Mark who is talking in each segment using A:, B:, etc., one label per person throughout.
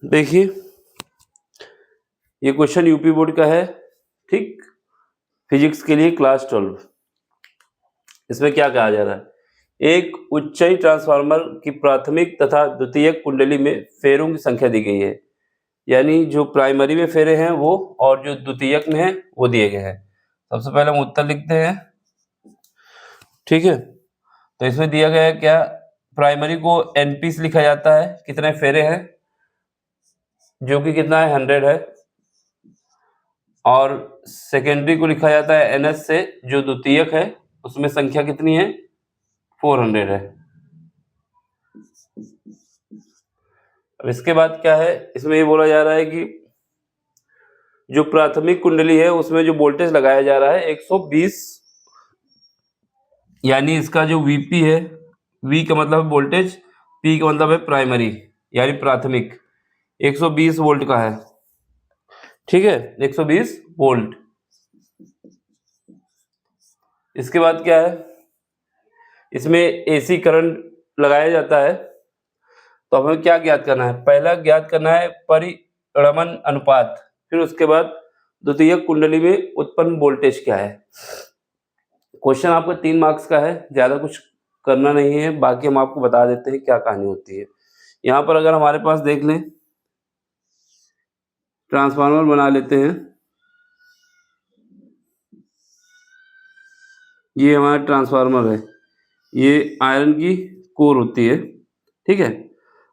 A: देखिए, ये question UP board का है, ठीक, फिजिक्स के लिए क्लास 12। इसमें क्या कहा जा रहा है, एक उच्चई ट्रांसफार्मर की प्राथमिक तथा द्वितीयक कुंडली में फेरों की संख्या दी गई है। यानी जो प्राइमरी में फेरे हैं वो, और जो द्वितीयक में है वो दिए गए हैं। सबसे पहले हम उत्तर लिखते हैं, ठीक है। तो इसमें दिया गया है क्या, प्राइमरी को एनपी से लिखा जाता है, कितने फेरे हैं, जो कि कितना है 100 है। और सेकेंडरी को लिखा जाता है एनएस से, जो द्वितीयक है उसमें संख्या कितनी है, 400 है। अब इसके बाद क्या है, इसमें ये बोला जा रहा है कि जो प्राथमिक कुंडली है उसमें जो वोल्टेज लगाया जा रहा है 120, यानी इसका जो वीपी है, वी का मतलब है वोल्टेज, पी का मतलब है प्राइमरी यानी प्राथमिक, 120 वोल्ट का है, ठीक है, 120 वोल्ट। इसके बाद क्या है, इसमें एसी करंट लगाया जाता है। तो हमें क्या ज्ञात करना है, पहला ज्ञात करना है परिरमण अनुपात, फिर उसके बाद द्वितीय कुंडली में उत्पन्न वोल्टेज क्या है। क्वेश्चन आपका 3 मार्क्स का है, ज़्यादा कुछ करना नहीं है, बाकी हम आपको बता देते हैं क्या कहानी होती है। यहाँ पर अगर हमारे पास देख लें, ट्रांसफार्मर बना लेते हैं, ये हमारा ट्रांसफार्मर है, ये आयरन की कोर होती है, ठीक है।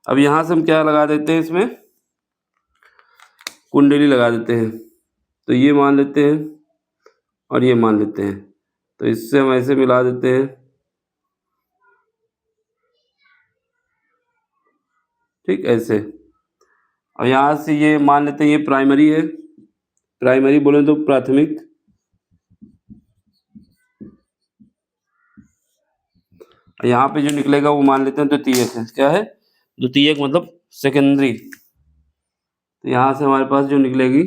A: अब यहाँ से हम क्या लगा देते हैं, इसमें कुंडली लगा देते हैं। तो ये मान लेते हैं और ये मान लेते हैं, तो इससे हम ऐसे मिला देते हैं, ठीक, ऐसे। और यहाँ से ये मान लेते हैं ये प्राइमरी है, प्राइमरी बोले तो प्राथमिक, यहाँ पे जो निकलेगा वो मान लेते हैं द्वितीयक है। क्या है, द्वितीयक मतलब सेकेंडरी। तो यहाँ से हमारे पास जो निकलेगी,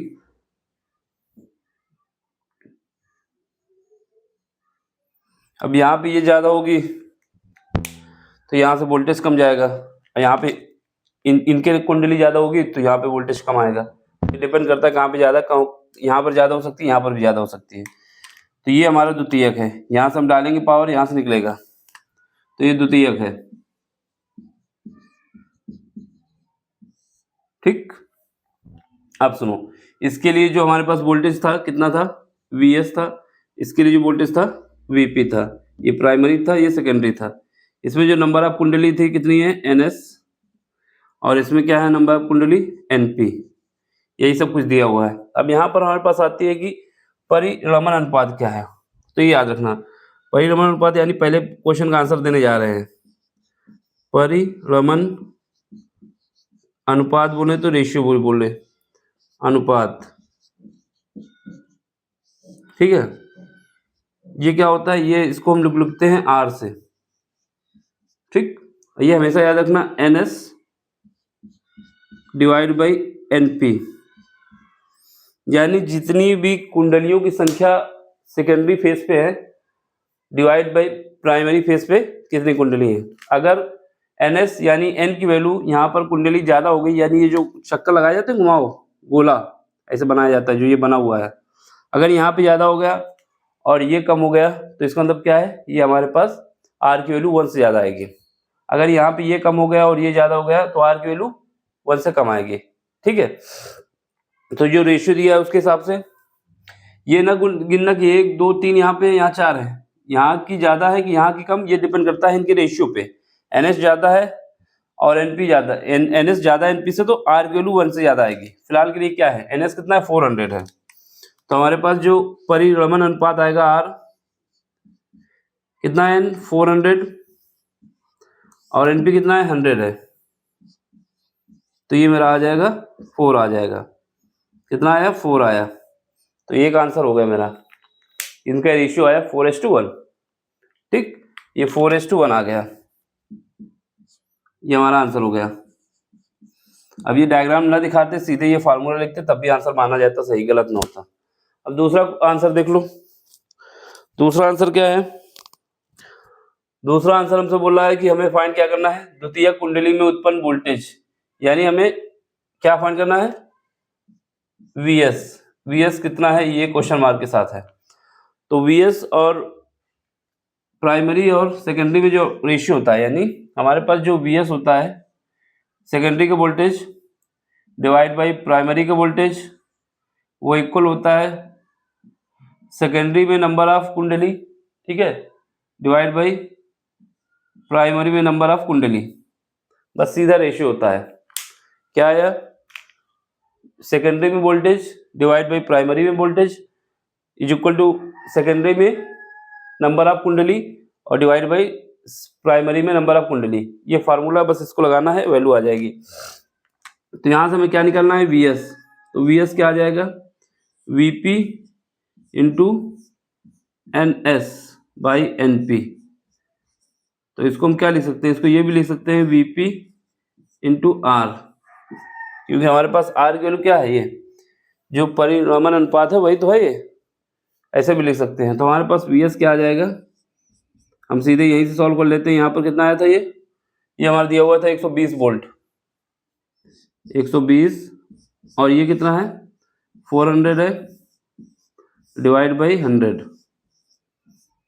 A: अब यहाँ पे ये ज़्यादा होगी तो यहाँ से वोल्टेज कम जाएगा, और यहाँ पे इनके कुंडली ज़्यादा होगी तो यहाँ पे वोल्टेज कम आएगा। ये डिपेंड करता है कहाँ पे ज़्यादा, कहाँ यहाँ पर ज़्यादा हो सकती है, यहाँ पर भी ज़्यादा हो सकती है। तो ये हमारा द्वितीयक है, यहाँ से हम डालेंगे पावर, यहाँ से निकलेगा, तो ये द्वितीयक है, ठीक। अब सुनो, इसके लिए जो हमारे पास वोल्टेज था कितना था, Vs था, इसके लिए जो वोल्टेज था Vp था, ये प्राइमरी था, ये सेकेंडरी था। इसमें जो नंबर ऑफ कुंडली थी कितनी है, Ns, और इसमें क्या है नंबर ऑफ कुंडली, Np, यही सब कुछ दिया हुआ है। अब यहाँ पर हमारे पास आती है कि परिरमण अनुपात क्या है। तो ये याद रखना, परिरमण अनुपात यानी पहले क्वेश्चन का आंसर देने जा रहे हैं। परिरमण अनुपात बोले तो रेशियो बोले, अनुपात, ठीक है। ये क्या होता है, ये इसको हम लिखते हैं R से, ठीक। ये हमेशा याद रखना, NS डिवाइड बाई NP, यानी जितनी भी कुंडलियों की संख्या सेकेंडरी फेज पे है डिवाइड बाई प्राइमरी फेज पे कितनी कुंडली है। अगर NS यानी N की वैल्यू यहाँ पर कुंडली ज़्यादा हो गई, यानी ये जो चक्कर लगाए जाते हैं घुमाओ गोला ऐसे बनाया जाता है, जो ये बना हुआ है, अगर यहाँ पे ज़्यादा हो गया और ये कम हो गया तो इसका मतलब क्या है, ये हमारे पास R की वैल्यू 1 से ज़्यादा आएगी। अगर यहाँ पे ये कम हो गया और ये ज़्यादा हो गया तो R की वैल्यू 1 से कम आएगी, ठीक है। तो जो रेशियो दिया है उसके हिसाब से ये ना गिनना कि 1 2 3 यहाँ पे, यहाँ 4 है, यहाँ की ज़्यादा है कि यहाँ की कम, ये डिपेंड करता है इनके रेशियो पे। NS ज़्यादा है और NP ज़्यादा, NS ज़्यादा NP से, तो R की वैल्यू 1 से ज़्यादा आएगी। फिलहाल के लिए क्या है, NS कितना है, 400 है, तो हमारे पास जो परिरमण अनुपात आएगा R कितना है, 400, और NP कितना है, 100 है, तो ये मेरा आ जाएगा 4 आ जाएगा। कितना आया, 4 आया, तो एक आंसर हो गया मेरा। इनका रेशियो आया 4:1, ठीक, ये 4:1 आ गया, ये हमारा आंसर हो गया। अब ये डायग्राम ना दिखाते, सीधे ये फार्मूला लिखते, तब भी आंसर माना जाता, सही गलत ना होता। अब दूसरा आंसर देख लो, दूसरा आंसर क्या है। दूसरा आंसर हमसे बोल रहा है कि हमें फाइंड क्या करना है, द्वितीय कुंडली में उत्पन्न वोल्टेज, यानी हमें क्या फाइंड करना है, वीएस कितना है ये क्वेश्चन मार्क के साथ है। तो वीएस और प्राइमरी और सेकेंडरी में जो रेशियो होता है, यानी हमारे पास जो वीएस होता है सेकेंडरी का वोल्टेज डिवाइड बाई प्राइमरी का वोल्टेज, वो इक्वल होता है सेकेंडरी में नंबर ऑफ कुंडली, ठीक है, डिवाइड बाई प्राइमरी में नंबर ऑफ कुंडली। बस सीधा रेशियो होता है। क्या आया, सेकेंडरी में वोल्टेज डिवाइड बाई प्राइमरी में voltage is equal to secondary में नंबर ऑफ कुंडली और डिवाइड बाई प्राइमरी में नंबर ऑफ कुंडली। ये फार्मूला बस इसको लगाना है, वैल्यू आ जाएगी। तो यहाँ से हमें क्या निकालना है, वीएस। तो वीएस क्या आ जाएगा, VP into NS by NP. तो इसको हम क्या लिख सकते हैं, इसको ये भी लिख सकते हैं वीपी इंटू आर, क्योंकि हमारे पास आर की वैल्यू क्या है, ये जो परिणामन अनुपात है वही तो है ये, ऐसे भी लिख सकते हैं। तो हमारे पास वीएस क्या आ जाएगा, हम सीधे यहीं से सॉल्व कर लेते हैं। यहाँ पर कितना आया था, ये हमारा दिया हुआ था 120 वोल्ट, 120, और ये कितना है 400 है, डिवाइड बाई 100।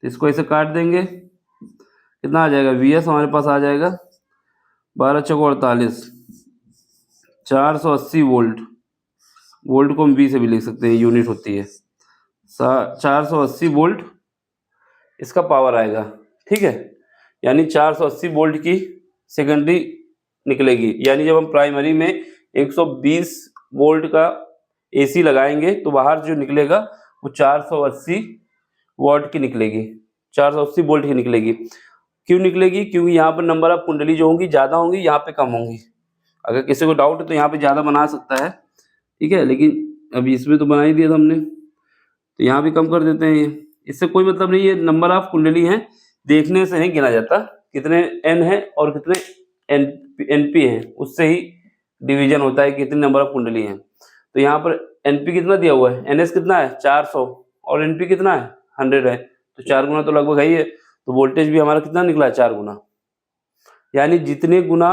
A: इसको ऐसे काट देंगे, कितना आ जाएगा, वीएस हमारे पास आ जाएगा 12 चौको 48, 480 वोल्ट। वोल्ट को हम वी से भी लिख सकते हैं, यूनिट होती है। 480 वोल्ट इसका पावर आएगा, ठीक है। यानी 480 वोल्ट की सेकेंडरी निकलेगी। यानी जब हम प्राइमरी में 120 वोल्ट का एसी लगाएंगे तो बाहर जो निकलेगा वो 480 वोल्ट की निकलेगी, 480 वोल्ट की निकलेगी। क्यों निकलेगी, क्योंकि यहाँ पर नंबर ऑफ कुंडली जो होंगी ज़्यादा होंगी, यहाँ पे कम होंगी। अगर किसी को डाउट है तो यहाँ पे ज़्यादा बना सकता है, ठीक है, लेकिन अभी इसमें तो बना ही दिया था हमने, तो यहाँ भी कम कर देते हैं। ये इससे कोई मतलब नहीं, ये नंबर ऑफ कुंडली हैं, देखने से नहीं गिना जाता, कितने एन है और कितने एनपी हैं, उससे ही डिवीजन होता है कितने नंबर ऑफ कुंडली हैं। तो यहाँ पर एनपी कितना दिया हुआ है, एनएस कितना है 400 और एनपी कितना है 100 है, तो 4 गुना तो लगभग है ही है। तो वोल्टेज भी हमारा कितना निकला है 4 गुना। यानी जितने गुना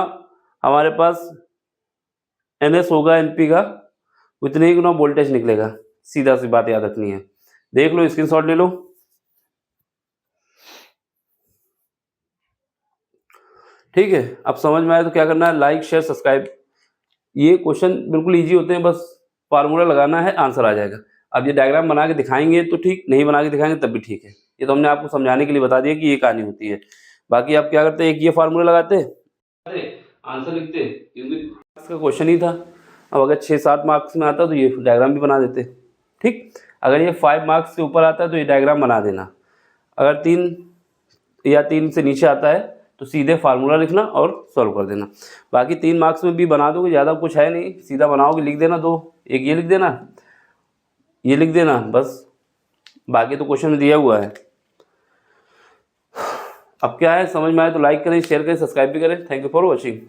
A: हमारे पास एनएस होगा एनपी का, उतने ही गुना वोल्टेज निकलेगा। सीधा सी बात याद रखनी है, देख लो, स्क्रीनशॉट ले लो। ठीक है, अब समझ में आया तो क्या करना है, लाइक शेयर सब्सक्राइब। ये क्वेश्चन बिल्कुल इजी होते हैं, बस फार्मूला लगाना है, आंसर आ जाएगा। अब ये डायग्राम बना के दिखाएंगे तो ठीक, नहीं बना के दिखाएंगे तब भी ठीक है। ये तो हमने आपको समझाने के लिए बता दिया कि ये कहानी होती है। बाकी आप क्या करते हैं, एक ये फार्मूला लगाते, अरे आंसर लिखते, क्योंकि मार्क्स का क्वेश्चन ही था। अब अगर 6-7 मार्क्स में आता तो ये डायग्राम भी बना देते, ठीक। अगर ये 5 मार्क्स के ऊपर आता है तो ये डायग्राम बना देना। अगर 3 या 3 से नीचे आता है तो सीधे फार्मूला लिखना और सॉल्व कर देना। बाकी 3 मार्क्स में भी बना दोगे, ज़्यादा कुछ है नहीं, सीधा बनाओगे, लिख देना 2, एक ये लिख देना, ये लिख देना, बस। बाकी तो क्वेश्चन में दिया हुआ है। अब क्या है, समझ में आए तो लाइक करें, शेयर करें, सब्सक्राइब भी करें। Thank you for watching.